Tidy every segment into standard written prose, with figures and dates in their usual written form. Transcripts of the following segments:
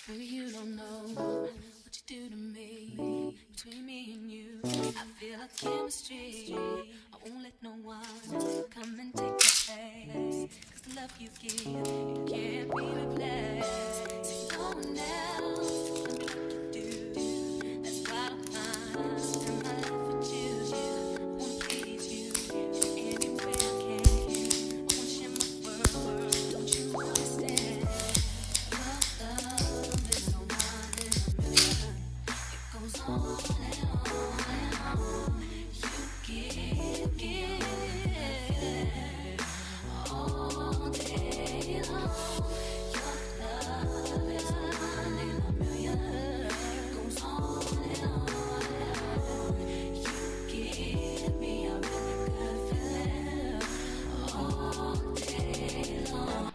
Maybe you don't know what you do to me. Between me and you, I feel like chemistry. I won't let no one come and take your place. 'Cause the love you give, it can't be replaced. See, no one else will do what you do. That's why I spend my life with you. I wanna please you any way I can. I wanna share my world, don't you understand? Your love is so one in a million. It goes on and on and on. You give all day long. Your love is one in a million. It goes on and on and on. You give me a really good feeling all day long.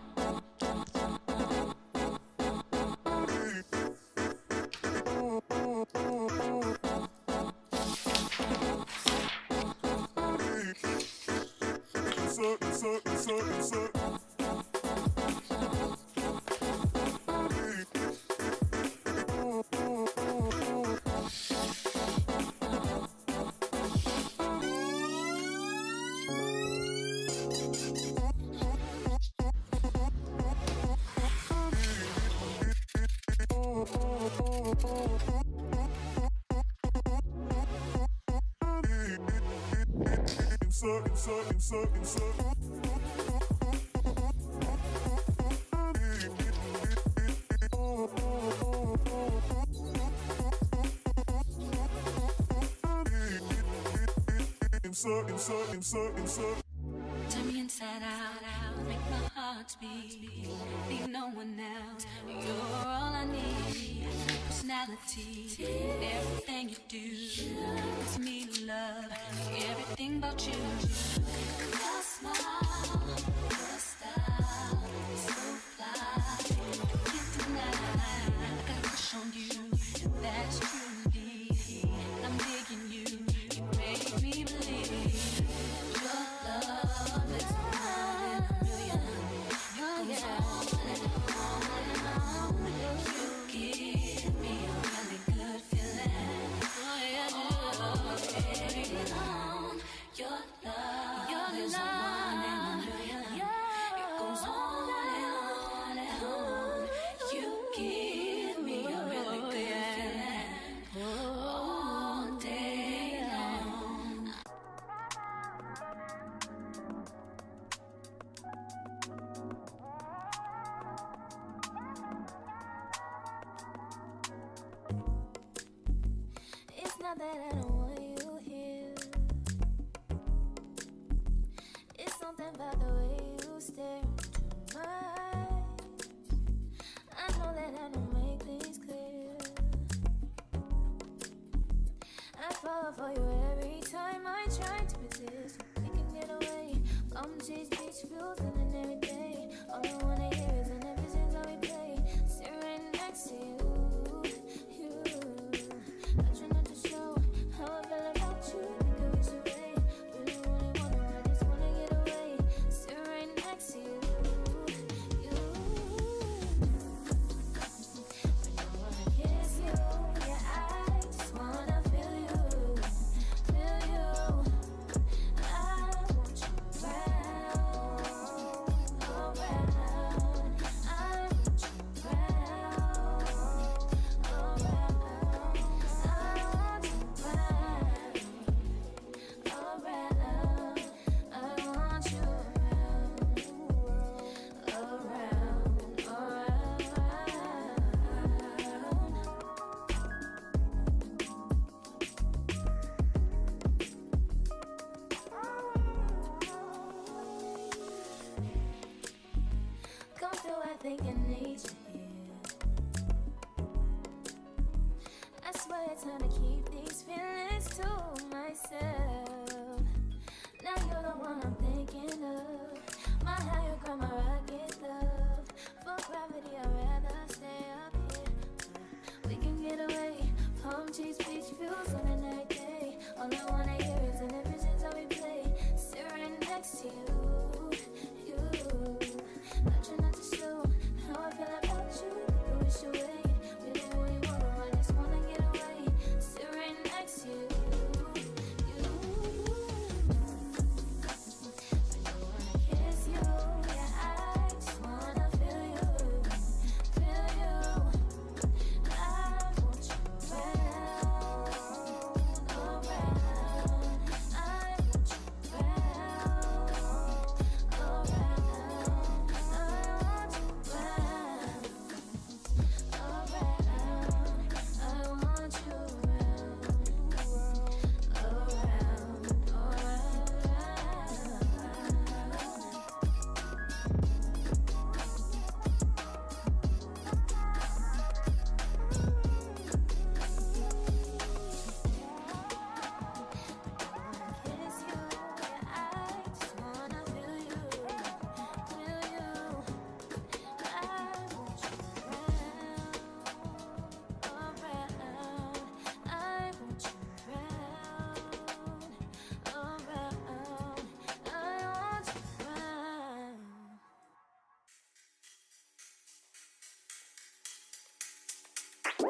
Turn me inside out, make my heart speak. Need no one else, you're all I need. Personality, everything you do, it's me to love, everything about you. Your smile, your style, so fly, can't deny. I got a crush on you, that's true indeed. I'm digging you, you make me believe. Your love is one in a million. It goes on and on and on. You give me a really good feeling. Oh yeah, all day long. Your love is one in a million. It goes on and on and on. You give me a really good feeling all day long. It's not that I don't want you here. It's something about the way you stare into my eyes. I know that I don't make things clear. I fall for you every time I try to resist. We can get away, come chase beach views and every day. All I wanna hear is an episode how we play. Sit right next to you. I try not to show how I feel about you. Think I wish away. Really wanna, I just wanna get away. Sit right next to you. I wanna kiss you. Yeah, I just wanna feel you. I want you around, around. I want you around, around. I want you around, around. I want you around, come through, I think I need you here. I swear it's hard to keep these feelings to myself. Now you're the one I'm thinking of. My higher ground, my rocket love. For gravity, I'd rather stay up here. We can get away, palm trees, beach views on a night day. All I wanna hear is an episodes how we play. Sit right next to you. I try not to show how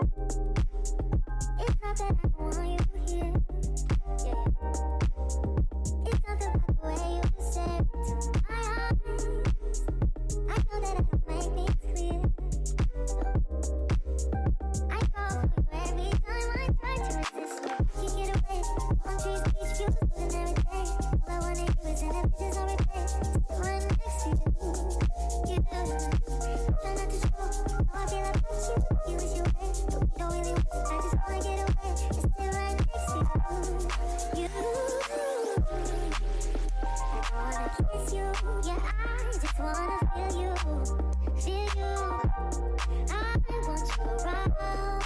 It's not that I don't want you here. Yeah. It's something about the way you stare into my eyes. I know that I don't make things clear. I fall for you every time I try to resist. You get away. Palm trees, beach views, and every day. All I wanna do is in images on replay. Sit right next to you. You do. Try not to show how I feel about you. You wish you were. But we don't really want to. I just wanna get away and sit right next to you. I wanna kiss you. Yeah, I just wanna feel you. Feel you. I want you around.